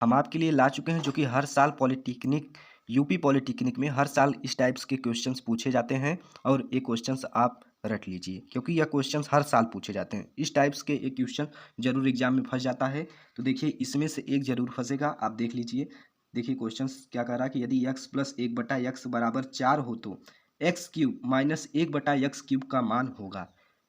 हम आपके लिए ला चुके हैं, जो कि हर साल पॉलिटेक्निक यूपी पॉलिटेक्निक में हर साल इस टाइप्स के क्वेश्चंस पूछे जाते हैं। और ये क्वेश्चंस आप रट लीजिए, क्योंकि यह क्वेश्चंस हर साल पूछे जाते हैं। इस टाइप्स के एक क्वेश्चन जरूर एग्जाम में फंस जाता है। तो देखिए, इसमें से एक जरूर फंसेगा, आप देख लीजिए। देखिए क्वेश्चंस क्या कह रहा है कि यदि x प्लस एक बटा एक्स बराबर 4 हो तो एक्स क्यूब माइनस एक बटा एक्स क्यूब का मान होगा।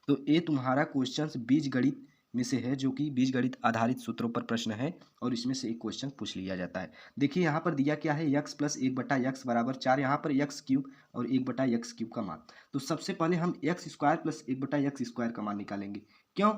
तो ये तुम्हारा क्वेश्चंस बीज गणित में से है, जो कि बीज गणित आधारित सूत्रों पर प्रश्न है। और इसमें से एक क्वेश्चन पूछ लिया जाता है। देखिए यहाँ पर दिया क्या है, x प्लस एक बटा एक्स बराबर 4, यहाँ पर एक्स क्यूब और एक बटा एक्स क्यूब का मान। तो सबसे पहले हम एक्स स्क्वायर प्लस एक बटा एक्स स्क्वायर का मान निकालेंगे। क्यों?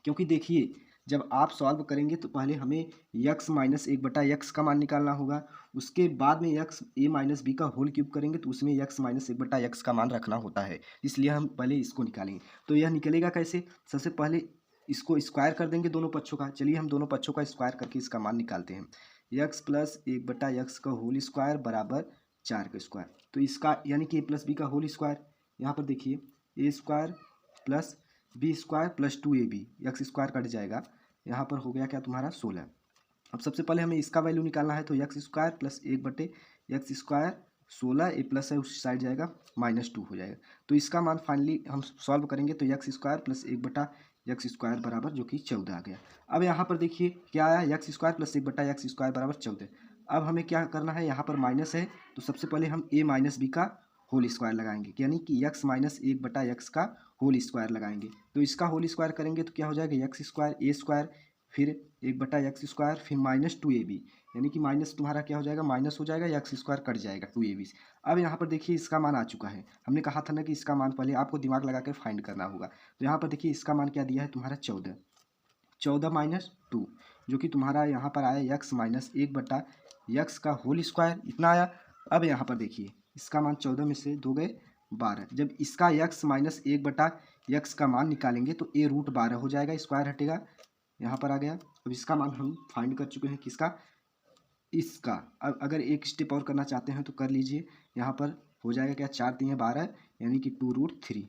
क्योंकि देखिए, जब आप सॉल्व करेंगे तो पहले हमें x माइनस एक बटा एक्स का मान निकालना होगा। उसके बाद में x a माइनस बी का होल क्यूब करेंगे तो उसमें x माइनस एक बटा एक्स का मान रखना होता है। इसलिए हम पहले इसको निकालेंगे। तो यह निकलेगा कैसे? सबसे पहले इसको स्क्वायर कर देंगे दोनों पक्षों का। चलिए हम दोनों पक्षों का स्क्वायर करके इसका मान निकालते हैं। x प्लस एक बटा एक्स का होल स्क्वायर बराबर 4 का स्क्वायर। तो इसका यानी कि a प्लस बी का होल स्क्वायर। यहाँ पर देखिए, A square plus B square plus 2ab, X square cut जाएगा। यहाँ पर हो गया क्या तुम्हारा 16। अब सबसे पहले हमें इसका वैल्यू निकालना है। तो एक्स स्क्वायर प्लस एक बटे एक्स स्क्वायर 16, ए प्लस है उस साइड जाएगा, -2 हो जाएगा। तो इसका मान फाइनली हम सॉल्व करेंगे तो एक्स स्क्वायर प्लस एक बटा एक्स स्क्वायर बराबर जो कि 14 आ गया। अब यहाँ पर देखिए क्या आया, एक्स स्क्वायर प्लस एक बटा एक्स स्क्वायर बराबर 14। अब हमें क्या करना है, यहाँ पर माइनस है तो सबसे पहले हम ए माइनस बी का होल स्क्वायर लगाएंगे, यानी कि एक्स माइनस एक बटा एक्स का होल स्क्वायर लगाएंगे। तो इसका होल स्क्वायर करेंगे तो क्या हो जाएगा, एक्स स्क्वायर ए स्क्वायर फिर एक बटा एक्स स्क्वायर फिर -2ab, यानी कि माइनस तुम्हारा क्या हो जाएगा, माइनस हो जाएगा, एक्स स्क्वायर कट जाएगा 2ab से। अब यहाँ पर देखिए इसका मान आ चुका है। हमने कहा था ना कि इसका मान पहले आपको दिमाग लगा कर फाइंड करना होगा। तो यहाँ पर देखिए इसका मान क्या दिया है तुम्हारा 14, 14 माइनस 2, जो कि तुम्हारा यहाँ पर आया एक्स माइनस एक बटा एक्स का होल स्क्वायर, इतना आया। अब यहाँ पर देखिए इसका मान 14 में से 2 गए 12। जब इसका एक्स माइनस एक बटा एक्स का मान निकालेंगे तो ए रूट 12 हो जाएगा, स्क्वायर हटेगा, यहाँ पर आ गया। अब इसका मान हम फाइंड कर चुके हैं, किसका, इसका। अब अगर एक स्टेप और करना चाहते हैं तो कर लीजिए। यहाँ पर हो जाएगा क्या, 4 3 12, यानी कि 2√3।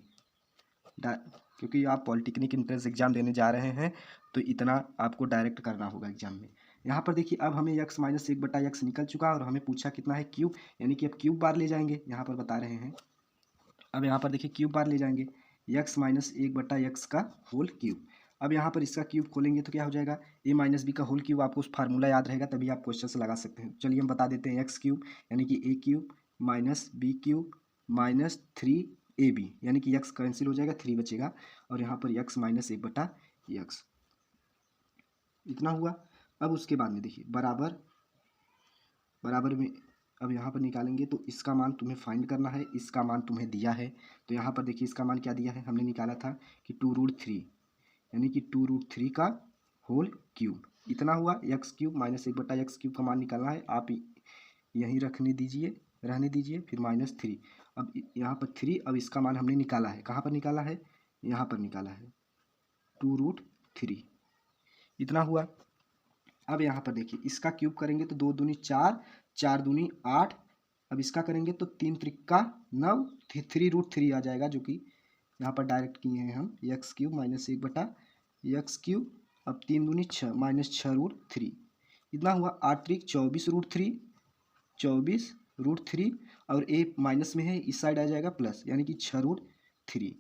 क्योंकि आप पॉलिटेक्निक एंट्रेंस एग्जाम देने जा रहे हैं तो इतना आपको डायरेक्ट करना होगा एग्जाम में। यहाँ पर देखिए अब हमें x माइनस एक बटा एक्स निकल चुका और हमें पूछा कितना है, क्यूब, यानी कि अब क्यूब बार ले जाएंगे, यहाँ पर बता रहे हैं। अब यहाँ पर देखिए क्यूब बार ले जाएंगे, x माइनस एक बटा एक्स का होल क्यूब। अब यहाँ पर इसका क्यूब खोलेंगे तो क्या हो जाएगा, a माइनस बी का होल क्यूब। आपको उस फार्मूला याद रहेगा तभी आप क्वेश्चन से लगा सकते हैं। चलिए हम बता देते हैं, एक्स क्यूब यानी कि a cube minus B cube minus 3ab, यानी कि x कैंसिल हो जाएगा, 3 बचेगा। और यहाँ पर x माइनस एक बटा एक्स, इतना हुआ। अब उसके बाद में देखिए बराबर बराबर में अब यहाँ पर निकालेंगे तो इसका मान तुम्हें फाइंड करना है, इसका मान तुम्हें दिया है। तो यहाँ पर देखिए इसका मान क्या दिया है, हमने निकाला था कि 2√3, यानी कि 2√3 का होल क्यूब, इतना हुआ। एक्स क्यूब माइनस एक बटा एक्स क्यूब का मान निकालना है, आप यहीं रहने दीजिए फिर -3। अब यहाँ पर 3, अब इसका मान हमने निकाला है, कहाँ पर निकाला है, यहाँ पर निकाला है, 2√3, इतना हुआ। अब यहाँ पर देखिए इसका क्यूब करेंगे तो 2 दूनी 4, 4 दूनी 8। अब इसका करेंगे तो 3 त्रिक्का 9, 3√3 आ जाएगा, जो कि यहाँ पर डायरेक्ट किए हैं हम, एक्स क्यूब माइनस एक बटा एक्स क्यूब। अब 3 दूनी 6 माइनस 6√3, इतना हुआ। 8 त्रिक 24√3, 24√3, और ए माइनस में है इस साइड आ जाएगा प्लस, यानी कि 6√3,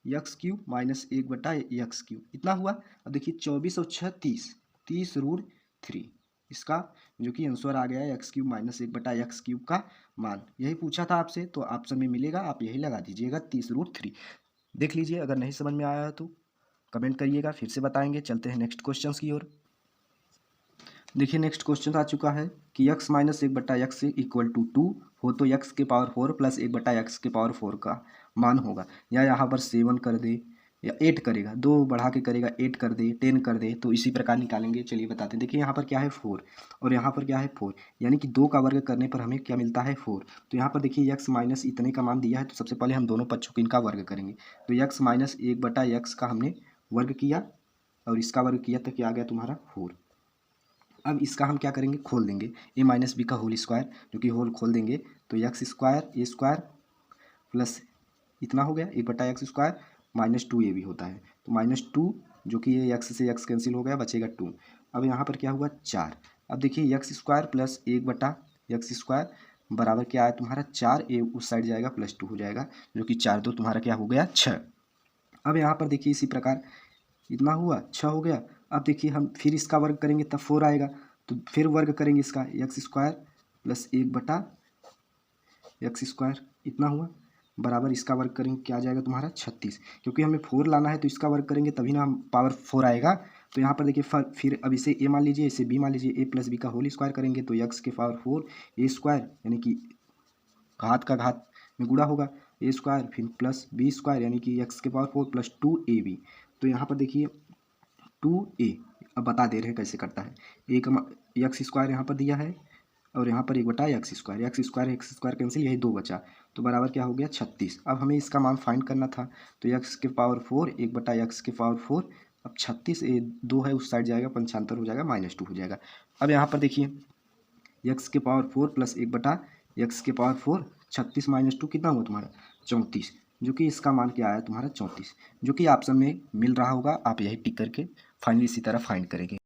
एक्स क्यूब माइनस एक बटा एक्स क्यूब, इतना हुआ। अब देखिए 24 और 6 30, 30√3, इसका जो कि आंसर आ गया है एक्स क्यूब माइनस एक बटा एक्स क्यूब का मान। यही पूछा था आपसे, तो ऑप्शन में मिलेगा, आप यही लगा दीजिएगा 30√3। देख लीजिए, अगर नहीं समझ में आया तो कमेंट करिएगा, फिर से बताएंगे। चलते हैं नेक्स्ट क्वेश्चन की ओर। देखिए नेक्स्ट क्वेश्चन आ चुका है कि x माइनस एक बटा एक्स इक्वल टू 2 हो तो x के पावर 4 प्लस एक बटा एक्स के पावर 4 का मान होगा। या यहाँ पर 7 कर दे या 8 करेगा, 2 बढ़ा के करेगा, 8 कर दे, 10 कर दे, तो इसी प्रकार निकालेंगे। चलिए बताते हैं। देखिए यहाँ पर क्या है 4 और यहाँ पर क्या है 4, यानी कि 2 का वर्ग करने पर हमें क्या मिलता है 4। तो यहाँ पर देखिए x माइनस इतने का मान दिया है, तो सबसे पहले हम दोनों पक्षों को इनका वर्ग करेंगे। तो x माइनस एक बटा एक्स का हमने वर्ग किया और इसका वर्ग किया तो क्या आ गया तुम्हारा 4। अब इसका हम क्या करेंगे, खोल देंगे, ए माइनस बी का होल स्क्वायर, जो कि होल खोल देंगे तो एक्स स्क्वायर ए स्क्वायर प्लस इतना हो गया एक बटा एक्स स्क्वायर -2ab होता है। तो -2, जो कि ये एक्स से एक्स कैंसिल हो गया, बचेगा 2। अब यहाँ पर क्या हुआ 4, अब देखिए एक्स स्क्वायर प्लस 1/x² बराबर क्या आया तुम्हारा 4, ए उस साइड जाएगा +2 हो जाएगा, जो कि 4×2 तुम्हारा क्या हो गया 6। अब यहाँ पर देखिए इसी प्रकार इतना हुआ 6 हो गया। अब देखिए हम फिर इसका वर्ग करेंगे तब 4 आएगा, तो फिर वर्ग करेंगे इसका x² प्लस 1/x² इतना हुआ, बराबर इसका वर्ग करेंगे क्या आ जाएगा तुम्हारा 36। क्योंकि हमें 4 लाना है तो इसका वर्ग करेंगे तभी ना हम पावर 4 आएगा। तो यहाँ पर देखिए फिर अब इसे a मान लीजिए, इसे b मान लीजिए, a प्लस बी का होल स्क्वायर करेंगे तो x के पावर 4 a² यानी कि घात का घात में गुणा होगा a² फिर प्लस b² यानी कि x के पावर 4 प्लस 2ab। तो यहाँ पर देखिए 2a, अब बता दे रहे हैं कैसे करता है। a का x² यहाँ पर दिया है और यहाँ पर 1/x² कैंसिल, यही 2 बचा, तो बराबर क्या हो गया 36। अब हमें इसका मान फाइंड करना था, तो x के पावर 4 1/x के पावर 4, अब 36 ए 2 है उस साइड जाएगा, पंचांतर हो जाएगा -2 हो जाएगा। अब यहाँ पर देखिए x के पावर 4 प्लस 1/x के पावर 4, 36 -2 कितना हुआ तुम्हारा 34, जो कि इसका मान क्या आया तुम्हारा 34, जो कि ऑप्शन में मिल रहा होगा। आप यही टिक करके फाइनली इसी तरह फाइंड करेंगे।